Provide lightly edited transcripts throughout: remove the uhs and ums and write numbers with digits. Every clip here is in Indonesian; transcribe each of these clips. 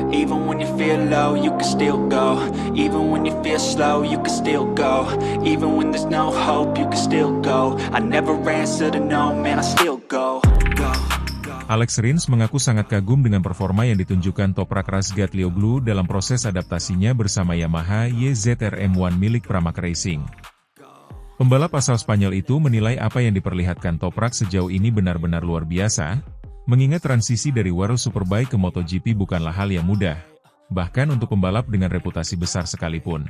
Even when you feel low, you can still go. Even when you feel slow, you can still go. Even when there's no hope, you can still go. I never answer to no, man, I still go. Alex Rins mengaku sangat kagum dengan performa yang ditunjukkan Toprak Razgatlioglu dalam proses adaptasinya bersama Yamaha YZR-M1 milik Pramac Racing. Pembalap asal Spanyol itu menilai apa yang diperlihatkan Toprak sejauh ini benar-benar luar biasa, mengingat transisi dari World Superbike ke MotoGP bukanlah hal yang mudah, bahkan untuk pembalap dengan reputasi besar sekalipun.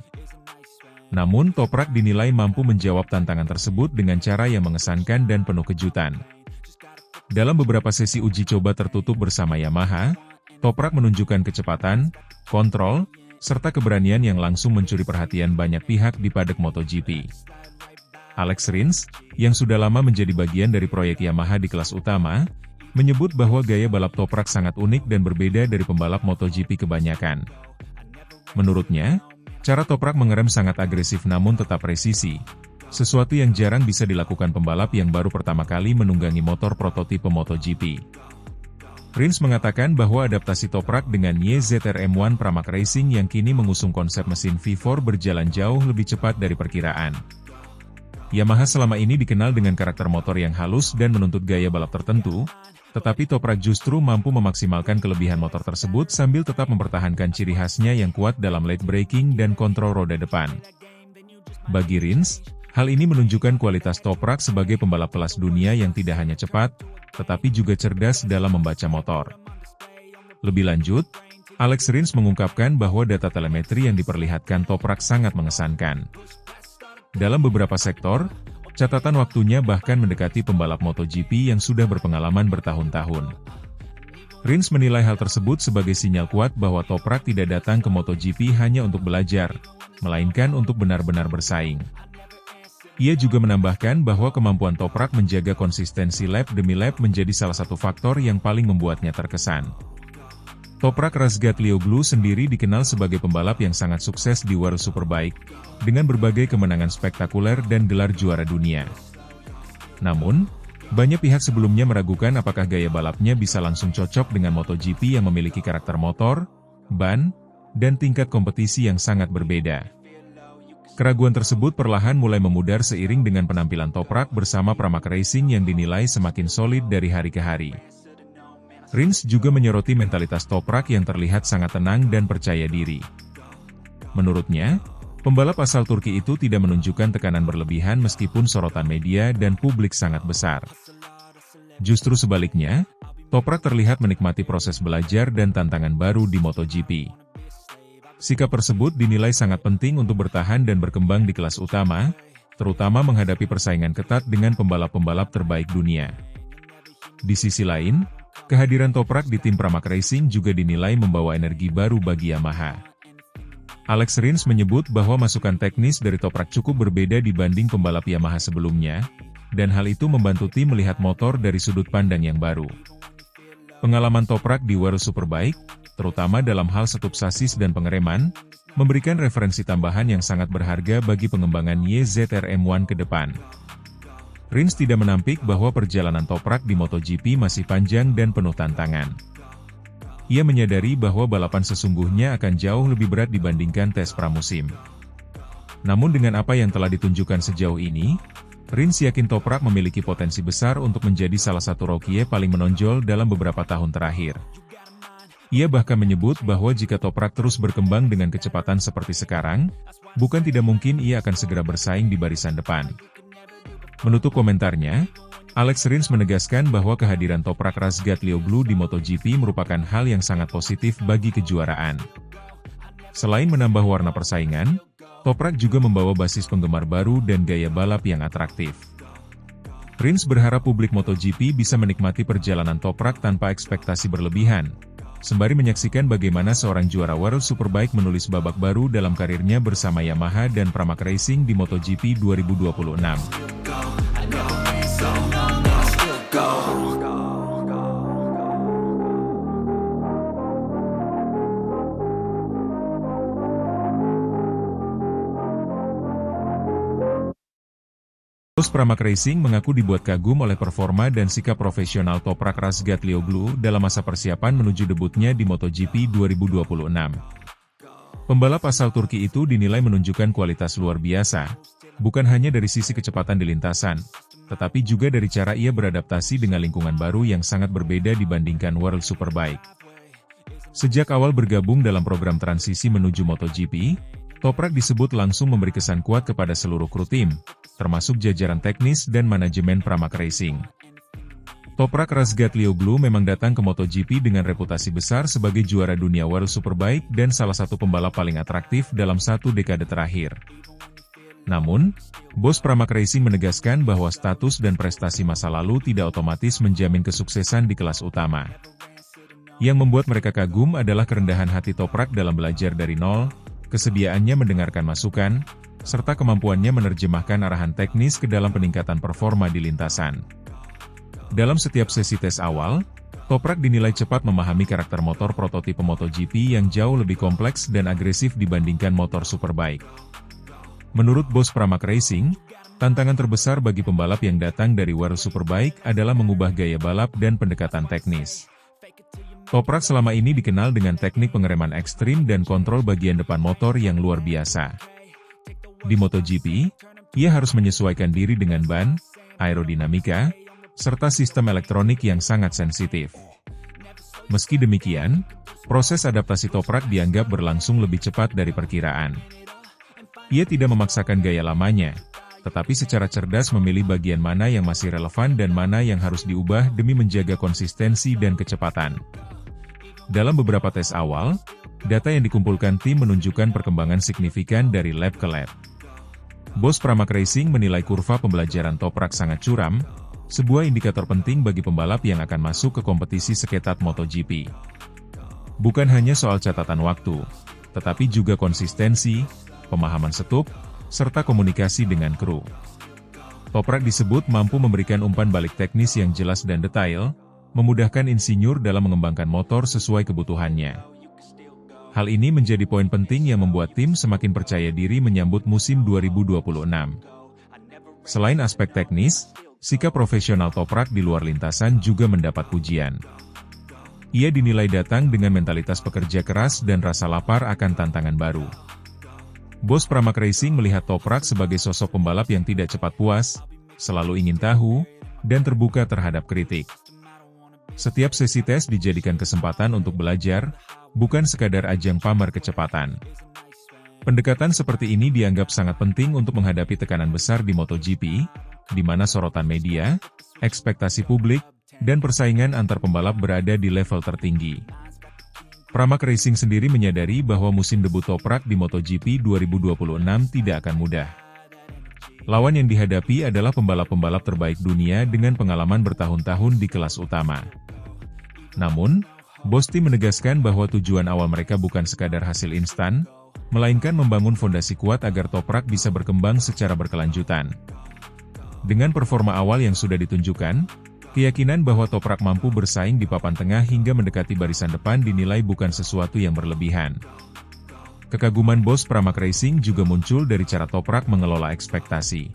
Namun Toprak dinilai mampu menjawab tantangan tersebut dengan cara yang mengesankan dan penuh kejutan. Dalam beberapa sesi uji coba tertutup bersama Yamaha, Toprak menunjukkan kecepatan, kontrol, serta keberanian yang langsung mencuri perhatian banyak pihak di paddock MotoGP. Alex Rins, yang sudah lama menjadi bagian dari proyek Yamaha di kelas utama, menyebut bahwa gaya balap Toprak sangat unik dan berbeda dari pembalap MotoGP kebanyakan. Menurutnya, cara Toprak mengerem sangat agresif namun tetap presisi, sesuatu yang jarang bisa dilakukan pembalap yang baru pertama kali menunggangi motor prototipe MotoGP. Rins mengatakan bahwa adaptasi Toprak dengan YZR-M1 Pramac Racing yang kini mengusung konsep mesin V4 berjalan jauh lebih cepat dari perkiraan. Yamaha selama ini dikenal dengan karakter motor yang halus dan menuntut gaya balap tertentu, tetapi Toprak justru mampu memaksimalkan kelebihan motor tersebut sambil tetap mempertahankan ciri khasnya yang kuat dalam late braking dan kontrol roda depan. Bagi Rins, hal ini menunjukkan kualitas Toprak sebagai pembalap kelas dunia yang tidak hanya cepat, tetapi juga cerdas dalam membaca motor. Lebih lanjut, Alex Rins mengungkapkan bahwa data telemetri yang diperlihatkan Toprak sangat mengesankan. Dalam beberapa sektor, catatan waktunya bahkan mendekati pembalap MotoGP yang sudah berpengalaman bertahun-tahun. Rins menilai hal tersebut sebagai sinyal kuat bahwa Toprak tidak datang ke MotoGP hanya untuk belajar, melainkan untuk benar-benar bersaing. Ia juga menambahkan bahwa kemampuan Toprak menjaga konsistensi lap demi lap menjadi salah satu faktor yang paling membuatnya terkesan. Toprak Razgatlioglu sendiri dikenal sebagai pembalap yang sangat sukses di World Superbike, dengan berbagai kemenangan spektakuler dan gelar juara dunia. Namun, banyak pihak sebelumnya meragukan apakah gaya balapnya bisa langsung cocok dengan MotoGP yang memiliki karakter motor, ban, dan tingkat kompetisi yang sangat berbeda. Keraguan tersebut perlahan mulai memudar seiring dengan penampilan Toprak bersama Pramac Racing yang dinilai semakin solid dari hari ke hari. Rins juga menyoroti mentalitas Toprak yang terlihat sangat tenang dan percaya diri. Menurutnya, pembalap asal Turki itu tidak menunjukkan tekanan berlebihan meskipun sorotan media dan publik sangat besar. Justru sebaliknya, Toprak terlihat menikmati proses belajar dan tantangan baru di MotoGP. Sikap tersebut dinilai sangat penting untuk bertahan dan berkembang di kelas utama, terutama menghadapi persaingan ketat dengan pembalap-pembalap terbaik dunia. Di sisi lain, kehadiran Toprak di tim Pramac Racing juga dinilai membawa energi baru bagi Yamaha. Alex Rins menyebut bahwa masukan teknis dari Toprak cukup berbeda dibanding pembalap Yamaha sebelumnya, dan hal itu membantu tim melihat motor dari sudut pandang yang baru. Pengalaman Toprak di World Superbike, terutama dalam hal setup sasis dan pengereman, memberikan referensi tambahan yang sangat berharga bagi pengembangan YZR-M1 ke depan. Rins tidak menampik bahwa perjalanan Toprak di MotoGP masih panjang dan penuh tantangan. Ia menyadari bahwa balapan sesungguhnya akan jauh lebih berat dibandingkan tes pramusim. Namun dengan apa yang telah ditunjukkan sejauh ini, Rins yakin Toprak memiliki potensi besar untuk menjadi salah satu rookie paling menonjol dalam beberapa tahun terakhir. Ia bahkan menyebut bahwa jika Toprak terus berkembang dengan kecepatan seperti sekarang, bukan tidak mungkin ia akan segera bersaing di barisan depan. Menutup komentarnya, Alex Rins menegaskan bahwa kehadiran Toprak Razgatlioglu di MotoGP merupakan hal yang sangat positif bagi kejuaraan. Selain menambah warna persaingan, Toprak juga membawa basis penggemar baru dan gaya balap yang atraktif. Rins berharap publik MotoGP bisa menikmati perjalanan Toprak tanpa ekspektasi berlebihan, sembari menyaksikan bagaimana seorang juara World Superbike menulis babak baru dalam karirnya bersama Yamaha dan Pramac Racing di MotoGP 2026. Bos Pramac Racing mengaku dibuat kagum oleh performa dan sikap profesional Toprak Razgatlioglu dalam masa persiapan menuju debutnya di MotoGP 2026. Pembalap asal Turki itu dinilai menunjukkan kualitas luar biasa, bukan hanya dari sisi kecepatan di lintasan, tetapi juga dari cara ia beradaptasi dengan lingkungan baru yang sangat berbeda dibandingkan World Superbike. Sejak awal bergabung dalam program transisi menuju MotoGP, Toprak disebut langsung memberi kesan kuat kepada seluruh kru tim, termasuk jajaran teknis dan manajemen Pramac Racing. Toprak Razgatlioglu memang datang ke MotoGP dengan reputasi besar sebagai juara dunia World Superbike dan salah satu pembalap paling atraktif dalam satu dekade terakhir. Namun, bos Pramac Racing menegaskan bahwa status dan prestasi masa lalu tidak otomatis menjamin kesuksesan di kelas utama. Yang membuat mereka kagum adalah kerendahan hati Toprak dalam belajar dari nol, kesediaannya mendengarkan masukan, serta kemampuannya menerjemahkan arahan teknis ke dalam peningkatan performa di lintasan. Dalam setiap sesi tes awal, Toprak dinilai cepat memahami karakter motor prototipe MotoGP yang jauh lebih kompleks dan agresif dibandingkan motor Superbike. Menurut bos Pramac Racing, tantangan terbesar bagi pembalap yang datang dari World Superbike adalah mengubah gaya balap dan pendekatan teknis. Toprak selama ini dikenal dengan teknik pengereman ekstrim dan kontrol bagian depan motor yang luar biasa. Di MotoGP, ia harus menyesuaikan diri dengan ban, aerodinamika, serta sistem elektronik yang sangat sensitif. Meski demikian, proses adaptasi Toprak dianggap berlangsung lebih cepat dari perkiraan. Ia tidak memaksakan gaya lamanya, tetapi secara cerdas memilih bagian mana yang masih relevan dan mana yang harus diubah demi menjaga konsistensi dan kecepatan. Dalam beberapa tes awal, data yang dikumpulkan tim menunjukkan perkembangan signifikan dari lap ke lap. Bos Pramac Racing menilai kurva pembelajaran Toprak sangat curam, sebuah indikator penting bagi pembalap yang akan masuk ke kompetisi seketat MotoGP. Bukan hanya soal catatan waktu, tetapi juga konsistensi, pemahaman setup, serta komunikasi dengan kru. Toprak disebut mampu memberikan umpan balik teknis yang jelas dan detail, memudahkan insinyur dalam mengembangkan motor sesuai kebutuhannya. Hal ini menjadi poin penting yang membuat tim semakin percaya diri menyambut musim 2026. Selain aspek teknis, sikap profesional Toprak di luar lintasan juga mendapat pujian. Ia dinilai datang dengan mentalitas pekerja keras dan rasa lapar akan tantangan baru. Bos Pramac Racing melihat Toprak sebagai sosok pembalap yang tidak cepat puas, selalu ingin tahu, dan terbuka terhadap kritik. Setiap sesi tes dijadikan kesempatan untuk belajar, bukan sekadar ajang pamer kecepatan. Pendekatan seperti ini dianggap sangat penting untuk menghadapi tekanan besar di MotoGP, di mana sorotan media, ekspektasi publik, dan persaingan antar pembalap berada di level tertinggi. Pramac Racing sendiri menyadari bahwa musim debut Toprak di MotoGP 2026 tidak akan mudah. Lawan yang dihadapi adalah pembalap-pembalap terbaik dunia dengan pengalaman bertahun-tahun di kelas utama. Namun, bos tim menegaskan bahwa tujuan awal mereka bukan sekadar hasil instan, melainkan membangun fondasi kuat agar Toprak bisa berkembang secara berkelanjutan. Dengan performa awal yang sudah ditunjukkan, keyakinan bahwa Toprak mampu bersaing di papan tengah hingga mendekati barisan depan dinilai bukan sesuatu yang berlebihan. Kekaguman bos Pramac Racing juga muncul dari cara Toprak mengelola ekspektasi.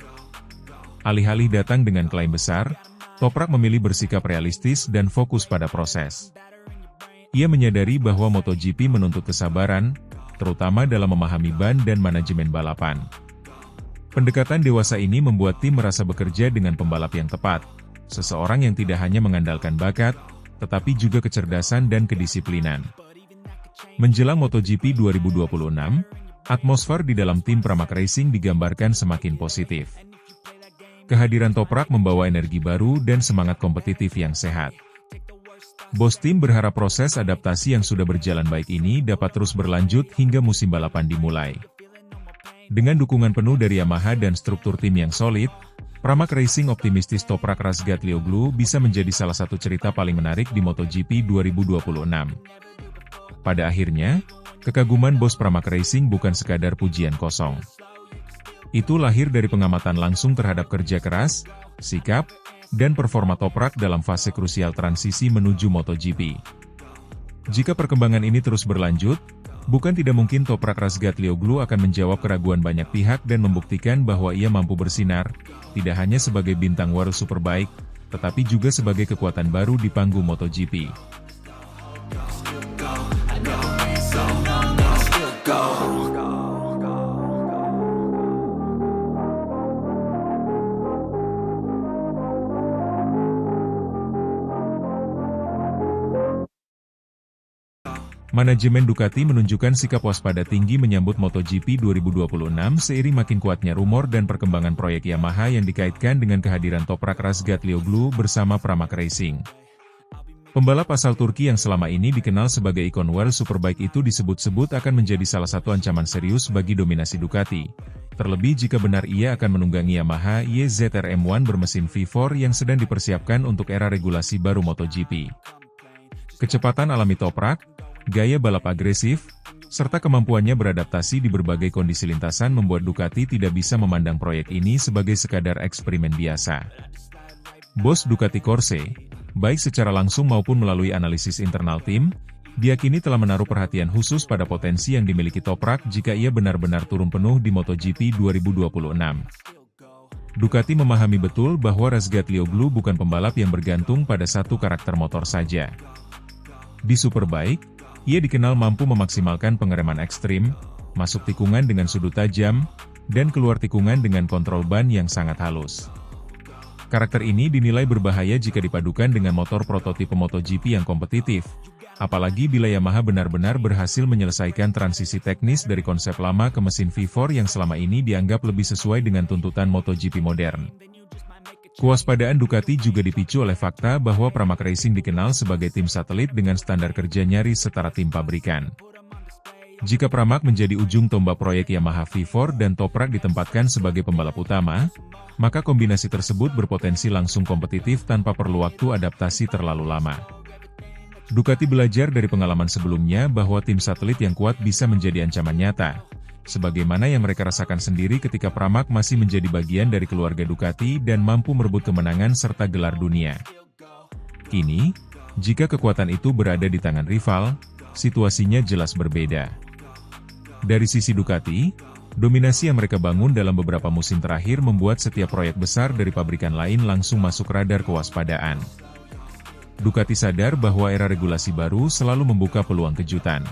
Alih-alih datang dengan klaim besar, Toprak memilih bersikap realistis dan fokus pada proses. Ia menyadari bahwa MotoGP menuntut kesabaran, terutama dalam memahami ban dan manajemen balapan. Pendekatan dewasa ini membuat tim merasa bekerja dengan pembalap yang tepat, seseorang yang tidak hanya mengandalkan bakat, tetapi juga kecerdasan dan kedisiplinan. Menjelang MotoGP 2026, atmosfer di dalam tim Pramac Racing digambarkan semakin positif. Kehadiran Toprak membawa energi baru dan semangat kompetitif yang sehat. Bos tim berharap proses adaptasi yang sudah berjalan baik ini dapat terus berlanjut hingga musim balapan dimulai. Dengan dukungan penuh dari Yamaha dan struktur tim yang solid, Pramac Racing optimistis Toprak Razgatlioglu bisa menjadi salah satu cerita paling menarik di MotoGP 2026. Pada akhirnya, kekaguman bos Pramac Racing bukan sekadar pujian kosong. Itu lahir dari pengamatan langsung terhadap kerja keras, sikap, dan performa Toprak dalam fase krusial transisi menuju MotoGP. Jika perkembangan ini terus berlanjut, Bukan tidak mungkin Toprak Razgatlioglu akan menjawab keraguan banyak pihak dan membuktikan bahwa ia mampu bersinar, tidak hanya sebagai bintang World Superbike, tetapi juga sebagai kekuatan baru di panggung MotoGP. Manajemen Ducati menunjukkan sikap waspada tinggi menyambut MotoGP 2026 seiring makin kuatnya rumor dan perkembangan proyek Yamaha yang dikaitkan dengan kehadiran Toprak Razgatlioglu bersama Pramac Racing. Pembalap asal Turki yang selama ini dikenal sebagai ikon World Superbike itu disebut-sebut akan menjadi salah satu ancaman serius bagi dominasi Ducati. Terlebih jika benar ia akan menunggangi Yamaha YZR M1 bermesin V4 yang sedang dipersiapkan untuk era regulasi baru MotoGP. Kecepatan alami Toprak, gaya balap agresif, serta kemampuannya beradaptasi di berbagai kondisi lintasan membuat Ducati tidak bisa memandang proyek ini sebagai sekadar eksperimen biasa. Bos Ducati Corse, baik secara langsung maupun melalui analisis internal tim, diyakini telah menaruh perhatian khusus pada potensi yang dimiliki Toprak jika ia benar-benar turun penuh di MotoGP 2026. Ducati memahami betul bahwa Razgatlioglu bukan pembalap yang bergantung pada satu karakter motor saja. Di Superbike, ia dikenal mampu memaksimalkan pengereman ekstrim, masuk tikungan dengan sudut tajam, dan keluar tikungan dengan kontrol ban yang sangat halus. Karakter ini dinilai berbahaya jika dipadukan dengan motor prototipe MotoGP yang kompetitif, apalagi bila Yamaha benar-benar berhasil menyelesaikan transisi teknis dari konsep lama ke mesin V4 yang selama ini dianggap lebih sesuai dengan tuntutan MotoGP modern. Kewaspadaan Ducati juga dipicu oleh fakta bahwa Pramac Racing dikenal sebagai tim satelit dengan standar kerja nyaris setara tim pabrikan. Jika Pramac menjadi ujung tombak proyek Yamaha V4 dan Toprak ditempatkan sebagai pembalap utama, maka kombinasi tersebut berpotensi langsung kompetitif tanpa perlu waktu adaptasi terlalu lama. Ducati belajar dari pengalaman sebelumnya bahwa tim satelit yang kuat bisa menjadi ancaman nyata, sebagaimana yang mereka rasakan sendiri ketika Pramac masih menjadi bagian dari keluarga Ducati dan mampu merebut kemenangan serta gelar dunia. Kini, jika kekuatan itu berada di tangan rival, situasinya jelas berbeda. Dari sisi Ducati, dominasi yang mereka bangun dalam beberapa musim terakhir membuat setiap proyek besar dari pabrikan lain langsung masuk radar kewaspadaan. Ducati sadar bahwa era regulasi baru selalu membuka peluang kejutan.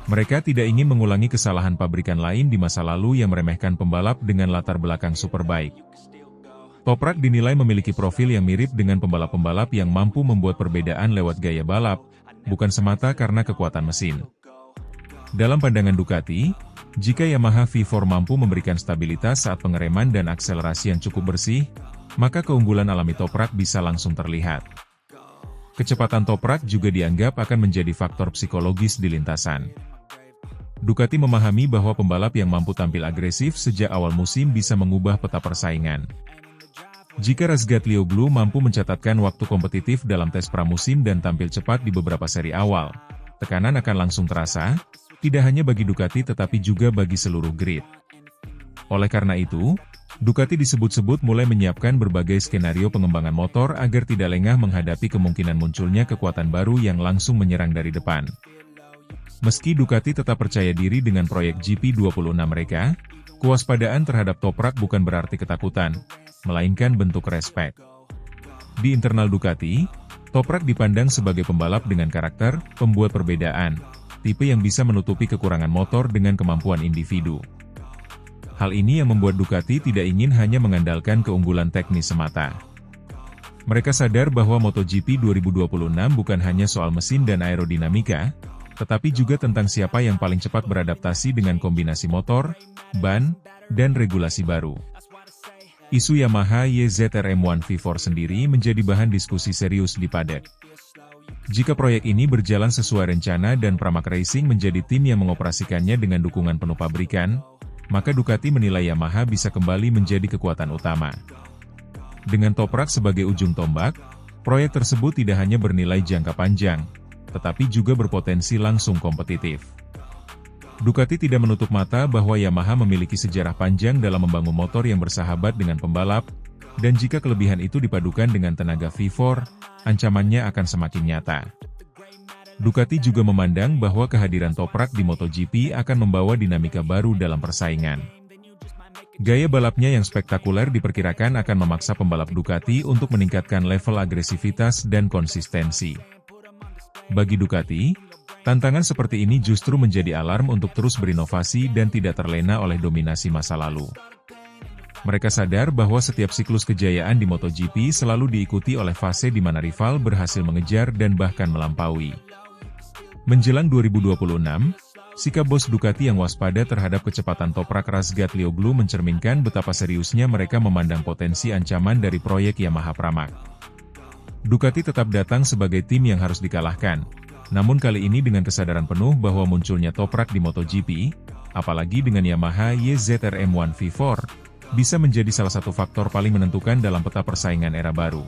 Mereka tidak ingin mengulangi kesalahan pabrikan lain di masa lalu yang meremehkan pembalap dengan latar belakang Superbike. Toprak dinilai memiliki profil yang mirip dengan pembalap-pembalap yang mampu membuat perbedaan lewat gaya balap, bukan semata karena kekuatan mesin. Dalam pandangan Ducati, jika Yamaha V4 mampu memberikan stabilitas saat pengereman dan akselerasi yang cukup bersih, maka keunggulan alami Toprak bisa langsung terlihat. Kecepatan Toprak juga dianggap akan menjadi faktor psikologis di lintasan. Ducati memahami bahwa pembalap yang mampu tampil agresif sejak awal musim bisa mengubah peta persaingan. Jika Razgatlioglu mampu mencatatkan waktu kompetitif dalam tes pramusim dan tampil cepat di beberapa seri awal, tekanan akan langsung terasa, tidak hanya bagi Ducati tetapi juga bagi seluruh grid. Oleh karena itu, Ducati disebut-sebut mulai menyiapkan berbagai skenario pengembangan motor agar tidak lengah menghadapi kemungkinan munculnya kekuatan baru yang langsung menyerang dari depan. Meski Ducati tetap percaya diri dengan proyek GP26 mereka, kewaspadaan terhadap Toprak bukan berarti ketakutan, melainkan bentuk respek. Di internal Ducati, Toprak dipandang sebagai pembalap dengan karakter, pembuat perbedaan, tipe yang bisa menutupi kekurangan motor dengan kemampuan individu. Hal ini yang membuat Ducati tidak ingin hanya mengandalkan keunggulan teknis semata. Mereka sadar bahwa MotoGP 2026 bukan hanya soal mesin dan aerodinamika, tetapi juga tentang siapa yang paling cepat beradaptasi dengan kombinasi motor, ban, dan regulasi baru. Isu Yamaha YZR M1 V4 sendiri menjadi bahan diskusi serius di paddock. Jika proyek ini berjalan sesuai rencana dan Pramac Racing menjadi tim yang mengoperasikannya dengan dukungan penuh pabrikan, maka Ducati menilai Yamaha bisa kembali menjadi kekuatan utama. Dengan Toprak sebagai ujung tombak, proyek tersebut tidak hanya bernilai jangka panjang, tetapi juga berpotensi langsung kompetitif. Ducati tidak menutup mata bahwa Yamaha memiliki sejarah panjang dalam membangun motor yang bersahabat dengan pembalap, dan jika kelebihan itu dipadukan dengan tenaga V4, ancamannya akan semakin nyata. Ducati juga memandang bahwa kehadiran Toprak di MotoGP akan membawa dinamika baru dalam persaingan. Gaya balapnya yang spektakuler diperkirakan akan memaksa pembalap Ducati untuk meningkatkan level agresivitas dan konsistensi. Bagi Ducati, tantangan seperti ini justru menjadi alarm untuk terus berinovasi dan tidak terlena oleh dominasi masa lalu. Mereka sadar bahwa setiap siklus kejayaan di MotoGP selalu diikuti oleh fase di mana rival berhasil mengejar dan bahkan melampaui. Menjelang 2026, sikap bos Ducati yang waspada terhadap kecepatan Toprak Razgatlioglu mencerminkan betapa seriusnya mereka memandang potensi ancaman dari proyek Yamaha Pramac. Ducati tetap datang sebagai tim yang harus dikalahkan, namun kali ini dengan kesadaran penuh bahwa munculnya Toprak di MotoGP, apalagi dengan Yamaha YZR-M1 V4, bisa menjadi salah satu faktor paling menentukan dalam peta persaingan era baru.